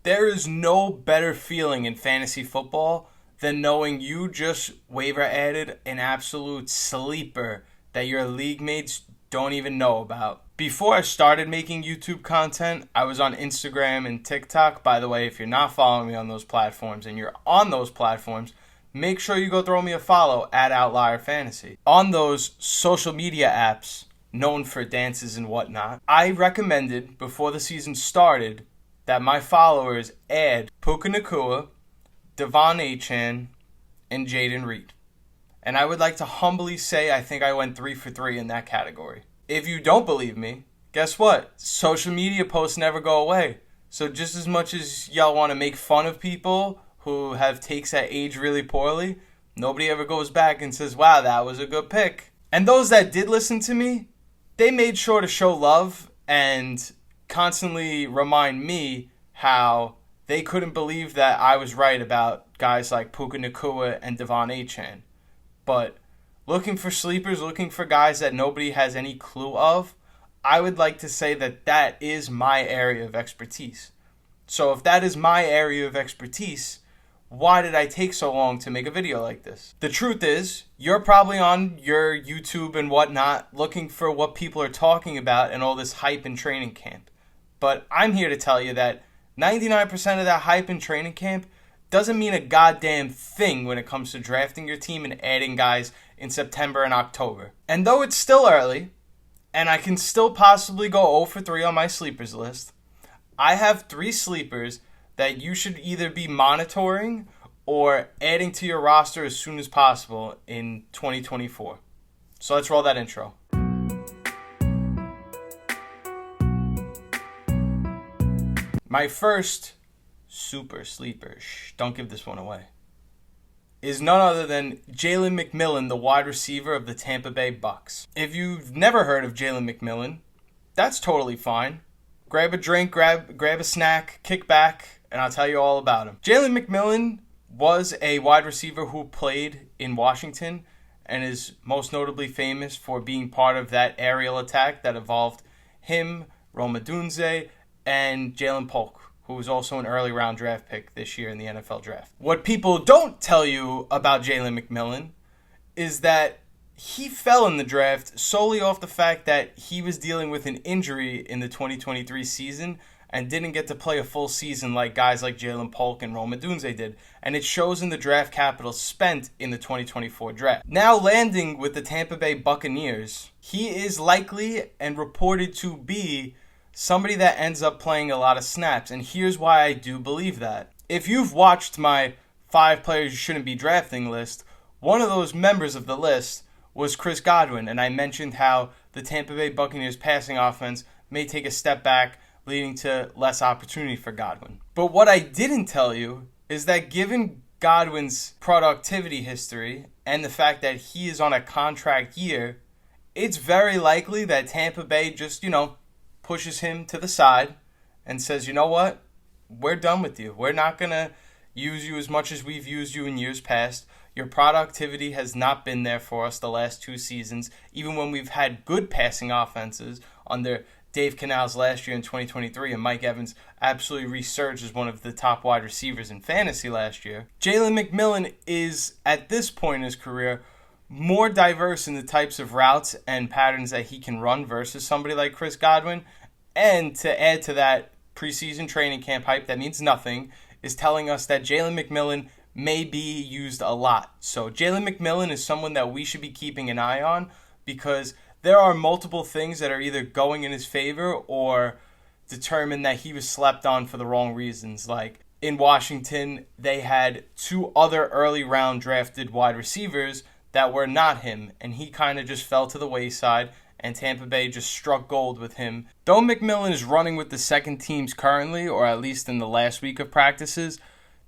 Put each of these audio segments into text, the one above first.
There is no better feeling in fantasy football than knowing you just waiver added an absolute sleeper that your league mates don't even know about. Before I started making YouTube content, I was on Instagram and TikTok. By the way, if you're not following me on those platforms and you're on those platforms, make sure you go throw me a follow at Outlier Fantasy. On those social media apps known for dances and whatnot, I recommended before the season started that my followers add Puka Nacua, Devon Achane, and Jaden Reed. And I would like to humbly say I think I went 3 for 3 in that category. If you don't believe me, guess what? Social media posts never go away. So just as much as y'all want to make fun of people who have takes that age really poorly, nobody ever goes back and says, wow, that was a good pick. And those that did listen to me, they made sure to show love and constantly remind me how they couldn't believe that I was right about guys like Puka Nacua and Devon Achane. But looking for sleepers, looking for guys that nobody has any clue of, I would like to say that that is my area of expertise. So if that is my area of expertise, why did I take so long to make a video like this? The truth is, you're probably on your YouTube and whatnot looking for what people are talking about and all this hype in training camp. But I'm here to tell you that 99% of that hype in training camp doesn't mean a goddamn thing when it comes to drafting your team and adding guys in September and October. And though it's still early, and I can still possibly go 0 for 3 on my sleepers list, I have 3 sleepers that you should either be monitoring or adding to your roster as soon as possible in 2024. So let's roll that intro. My first super sleeper, don't give this one away, is none other than Jalen McMillan, the wide receiver of the Tampa Bay Bucks. If you've never heard of Jalen McMillan, that's totally fine. Grab a drink, grab a snack, kick back, and I'll tell you all about him. Jalen McMillan was a wide receiver who played in Washington and is most notably famous for being part of that aerial attack that involved him, Rome Odunze, and Jalen Polk, who was also an early round draft pick this year in the NFL draft. What people don't tell you about Jalen McMillan is that he fell in the draft solely off the fact that he was dealing with an injury in the 2023 season and didn't get to play a full season like guys like Jalen Polk and Rome Odunze did. And it shows in the draft capital spent in the 2024 draft. Now landing with the Tampa Bay Buccaneers, he is likely and reported to be somebody that ends up playing a lot of snaps. And here's why I do believe that. If you've watched my 5 players you shouldn't be drafting list, one of those members of the list was Chris Godwin. And I mentioned how the Tampa Bay Buccaneers passing offense may take a step back, leading to less opportunity for Godwin. But what I didn't tell you is that given Godwin's productivity history and the fact that he is on a contract year, it's very likely that Tampa Bay just, pushes him to the side and says, you know what? We're done with you. We're not going to use you as much as we've used you in years past. Your productivity has not been there for us the last 2 seasons, even when we've had good passing offenses under Dave Canales last year in 2023, and Mike Evans absolutely resurged as one of the top wide receivers in fantasy last year. Jalen McMillan is, at this point in his career, more diverse in the types of routes and patterns that he can run versus somebody like Chris Godwin. And to add to that preseason training camp hype that means nothing, is telling us that Jalen McMillan may be used a lot. So Jalen McMillan is someone that we should be keeping an eye on because there are multiple things that are either going in his favor or determine that he was slept on for the wrong reasons. Like in Washington, they had 2 other early round drafted wide receivers that were not him, and he kind of just fell to the wayside, and Tampa Bay just struck gold with him. Though McMillan is running with the second teams currently, or at least in the last week of practices,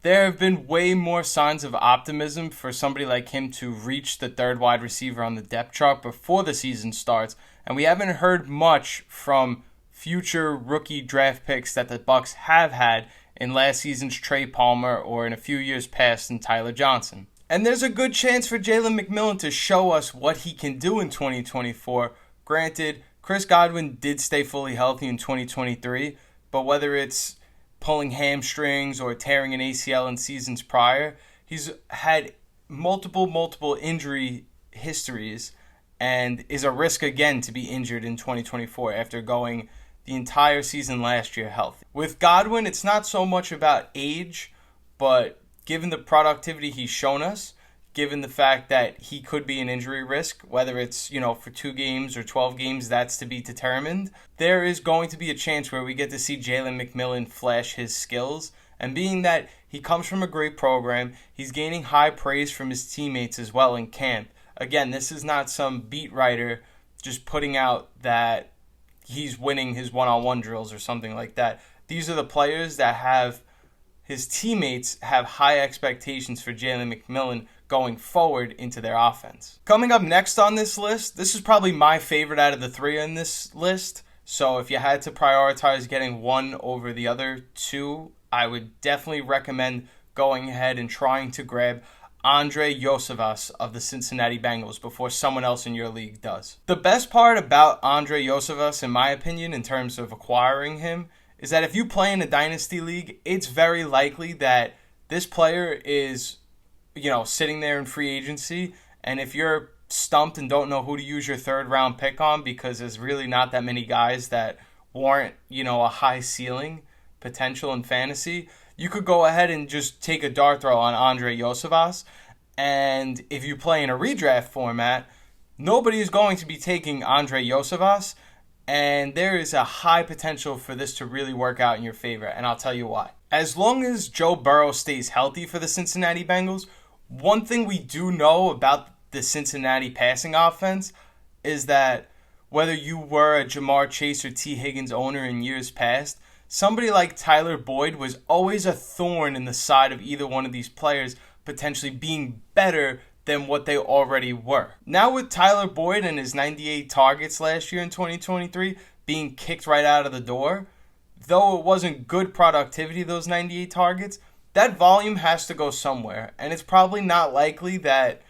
there have been way more signs of optimism for somebody like him to reach the 3rd wide receiver on the depth chart before the season starts, and we haven't heard much from future rookie draft picks that the Bucs have had in last season's Trey Palmer or in a few years past in Tyler Johnson. And there's a good chance for Jalen McMillan to show us what he can do in 2024. Granted, Chris Godwin did stay fully healthy in 2023, but whether it's pulling hamstrings or tearing an ACL in seasons prior. He's had multiple injury histories and is a risk again to be injured in 2024 after going the entire season last year healthy. With Godwin, it's not so much about age, but given the productivity he's shown us, given the fact that he could be an injury risk, whether it's, for 2 games or 12 games, that's to be determined. There is going to be a chance where we get to see Jalen McMillan flash his skills. And being that he comes from a great program, he's gaining high praise from his teammates as well in camp. Again, this is not some beat writer just putting out that he's winning his one-on-one drills or something like that. These are the players that have his teammates have high expectations for Jalen McMillan going forward into their offense. Coming up next on this list, this is probably my favorite out of the 3 in this list. So if you had to prioritize getting one over the other 2, I would definitely recommend going ahead and trying to grab Iosivas of the Cincinnati Bengals before someone else in your league does. The best part about Iosivas, in my opinion, in terms of acquiring him, is that if you play in a dynasty league, it's very likely that this player is, sitting there in free agency. And if you're stumped and don't know who to use your 3rd round pick on, because there's really not that many guys that warrant, a high ceiling potential in fantasy, you could go ahead and just take a dart throw on Iosivas. And if you play in a redraft format, nobody is going to be taking Iosivas. And there is a high potential for this to really work out in your favor, and I'll tell you why. As long as Joe Burrow stays healthy for the Cincinnati Bengals, one thing we do know about the Cincinnati passing offense is that whether you were a Jamar Chase or T. Higgins owner in years past, somebody like Tyler Boyd was always a thorn in the side of either one of these players potentially being better than what they already were. Now with Tyler Boyd and his 98 targets last year in 2023 being kicked right out of the door, though it wasn't good productivity, those 98 targets, that volume has to go somewhere. And it's probably not likely that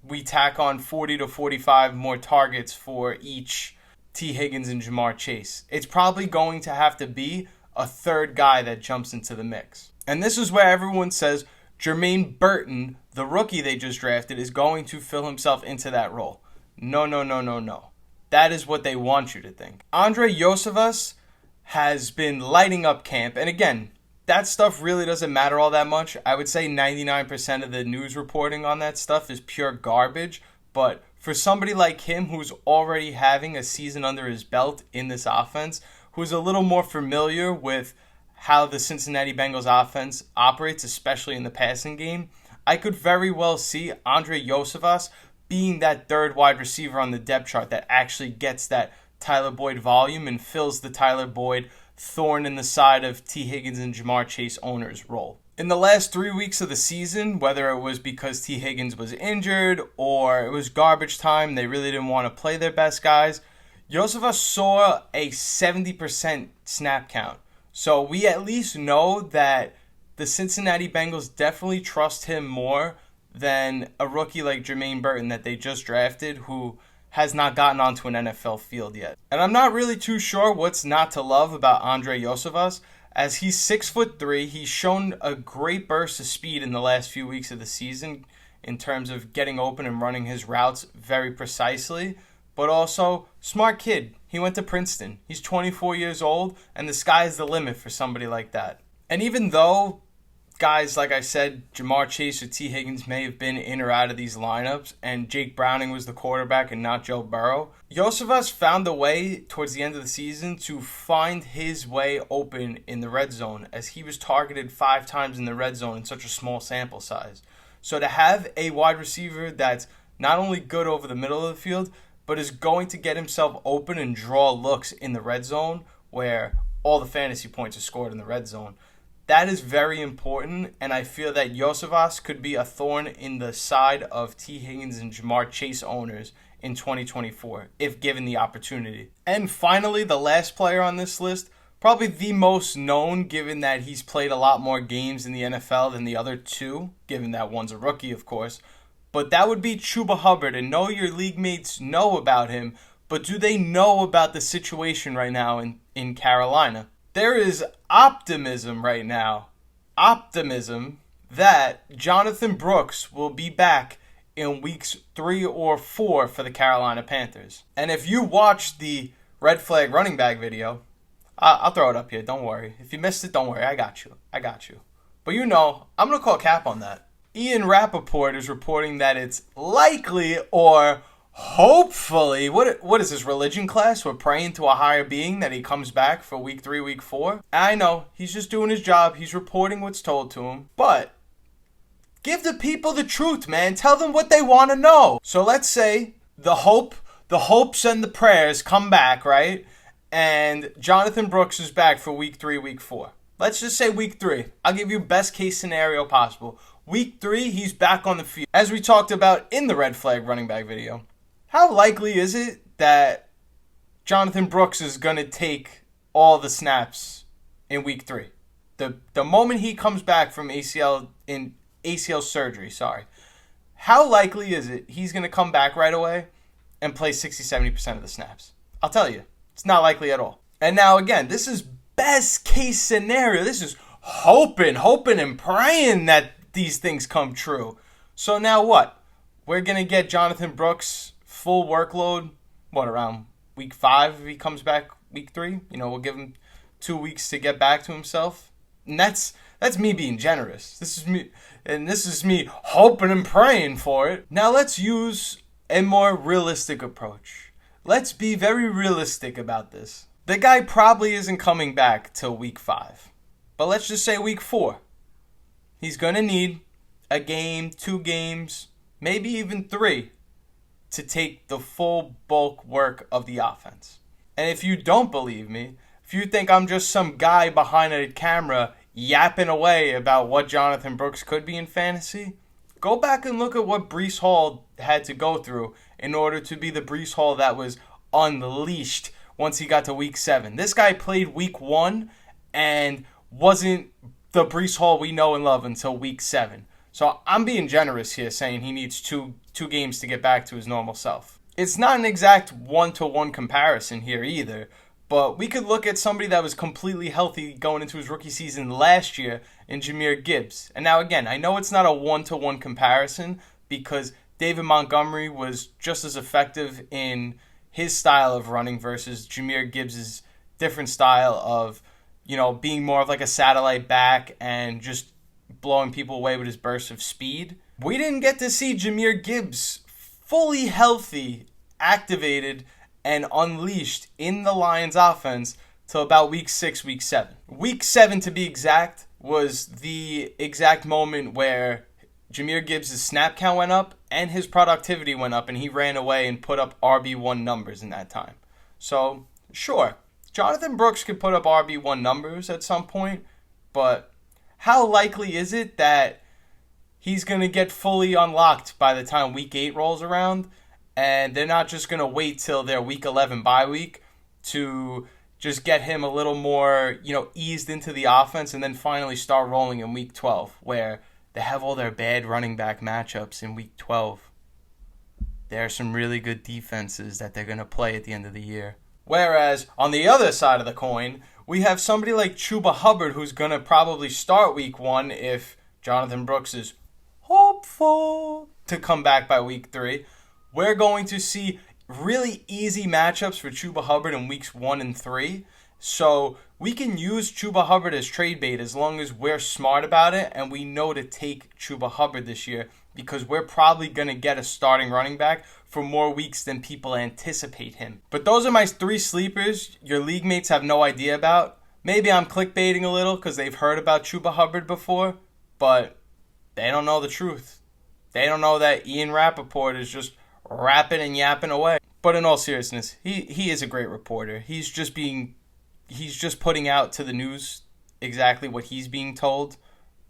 we tack on 40 to 45 more targets for each T. Higgins and Jamar Chase. It's probably going to have to be a 3rd guy that jumps into the mix. And this is where everyone says Jermaine Burton, the rookie they just drafted, is going to fill himself into that role. No. That is what they want you to think. Iosivas has been lighting up camp. And again, that stuff really doesn't matter all that much. I would say 99% of the news reporting on that stuff is pure garbage. But for somebody like him who's already having a season under his belt in this offense, who's a little more familiar with how the Cincinnati Bengals offense operates, especially in the passing game, I could very well see Iosivas being that 3rd wide receiver on the depth chart that actually gets that Tyler Boyd volume and fills the Tyler Boyd thorn in the side of T. Higgins and Jamar Chase owners role. In the last 3 weeks of the season, whether it was because T. Higgins was injured or it was garbage time, they really didn't want to play their best guys, Iosivas saw a 70% snap count. So we at least know that the Cincinnati Bengals definitely trust him more than a rookie like Jermaine Burton that they just drafted, who has not gotten onto an NFL field yet. And I'm not really too sure what's not to love about Iosivas, as he's 6'3". He's shown a great burst of speed in the last few weeks of the season in terms of getting open and running his routes very precisely, but also smart kid. He went to Princeton. He's 24 years old, and the sky's the limit for somebody like that. And even though guys, like I said, Jamar Chase or T. Higgins may have been in or out of these lineups, and Jake Browning was the quarterback and not Joe Burrow, Iosivas found a way towards the end of the season to find his way open in the red zone, as he was targeted 5 times in the red zone in such a small sample size. So to have a wide receiver that's not only good over the middle of the field, but is going to get himself open and draw looks in the red zone, where all the fantasy points are scored in the red zone, that is very important, and I feel that Iosivas could be a thorn in the side of T. Higgins and Jamar Chase owners in 2024, if given the opportunity. And finally, the last player on this list, probably the most known, given that he's played a lot more games in the NFL than the other 2, given that one's a rookie, of course, but that would be Chuba Hubbard. And know your league mates know about him, but do they know about the situation right now in Carolina? there is optimism right now. Optimism that Jonathan Brooks will be back in weeks 3 or 4 for the Carolina Panthers. And if you watch the red flag running back video, I'll throw it up here. Don't worry. If you missed it, don't worry. I got you. But I'm going to call cap on that. Ian Rappaport is reporting that it's likely or hopefully, what is this, religion class? We're praying to a higher being that he comes back for week 3, week 4. I know, he's just doing his job. He's reporting what's told to him. But give the people the truth, man. Tell them what they want to know. So let's say the hopes and the prayers come back, right? And Jonathan Brooks is back for week 3, week 4. Let's just say week 3. I'll give you best case scenario possible. Week 3, he's back on the field. As we talked about in the red flag running back video, how likely is it that Jonathan Brooks is going to take all the snaps in week 3? The moment he comes back from ACL surgery, how likely is it he's going to come back right away and play 60-70% of the snaps? I'll tell you, it's not likely at all. And now again, this is best case scenario. This is hoping and praying that these things come true. So now what? We're going to get Jonathan Brooks full workload, around week 5 if he comes back week 3? We'll give him 2 weeks to get back to himself. And that's me being generous. This is me hoping and praying for it. Now let's use a more realistic approach. Let's be very realistic about this. The guy probably isn't coming back till week 5. But let's just say week 4. He's going to need a game, 2 games, maybe even 3 to take the full bulk work of the offense. And if you don't believe me, if you think I'm just some guy behind a camera yapping away about what Jonathan Brooks could be in fantasy, go back and look at what Breece Hall had to go through in order to be the Breece Hall that was unleashed once he got to week 7. This guy played week 1 and wasn't the Breece Hall we know and love until week 7. So I'm being generous here, saying he needs two games to get back to his normal self. It's not an exact one-to-one comparison here either, but we could look at somebody that was completely healthy going into his rookie season last year in Jahmyr Gibbs. And now again, I know it's not a one-to-one comparison because David Montgomery was just as effective in his style of running versus Jahmyr Gibbs' different style of, being more of like a satellite back and just blowing people away with his burst of speed. We didn't get to see Jahmyr Gibbs fully healthy, activated, and unleashed in the Lions offense till about week 6, week 7. Week 7, to be exact, was the exact moment where Jahmyr Gibbs' snap count went up and his productivity went up, and he ran away and put up RB1 numbers in that time. So, sure, Jonathan Brooks could put up RB1 numbers at some point, but how likely is it that he's going to get fully unlocked by the time week 8 rolls around, and they're not just going to wait till their week 11 bye week to just get him a little more, eased into the offense and then finally start rolling in week 12, where they have all their bad running back matchups in week 12. There are some really good defenses that they're going to play at the end of the year. Whereas, on the other side of the coin, we have somebody like Chuba Hubbard who's going to probably start week 1 if Jonathan Brooks is hopeful to come back by week 3. We're going to see really easy matchups for Chuba Hubbard in weeks 1 and 3. So we can use Chuba Hubbard as trade bait as long as we're smart about it and we know to take Chuba Hubbard this year, because we're probably going to get a starting running back for more weeks than people anticipate him. But those are my 3 sleepers your league mates have no idea about. Maybe I'm clickbaiting a little because they've heard about Chuba Hubbard before, but they don't know the truth. They don't know that Ian Rappaport is just rapping and yapping away. But in all seriousness, he is a great reporter. He's just putting out to the news exactly what he's being told.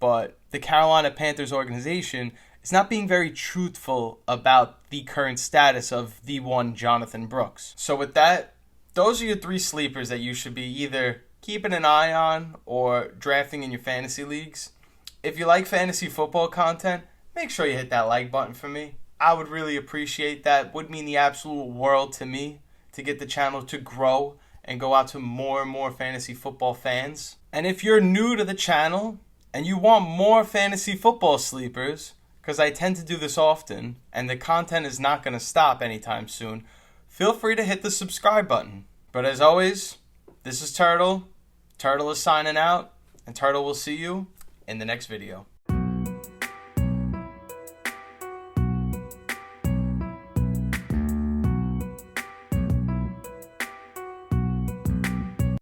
But the Carolina Panthers organization is not being very truthful about the current status of the one Jonathan Brooks. So with that, those are your 3 sleepers that you should be either keeping an eye on or drafting in your fantasy leagues. If you like fantasy football content, make sure you hit that like button for me. I would really appreciate that. Would mean the absolute world to me to get the channel to grow and go out to more and more fantasy football fans. And if you're new to the channel and you want more fantasy football sleepers, because I tend to do this often and the content is not going to stop anytime soon, feel free to hit the subscribe button. But as always, this is Turtle. Turtle is signing out, and Turtle will see you in the next video.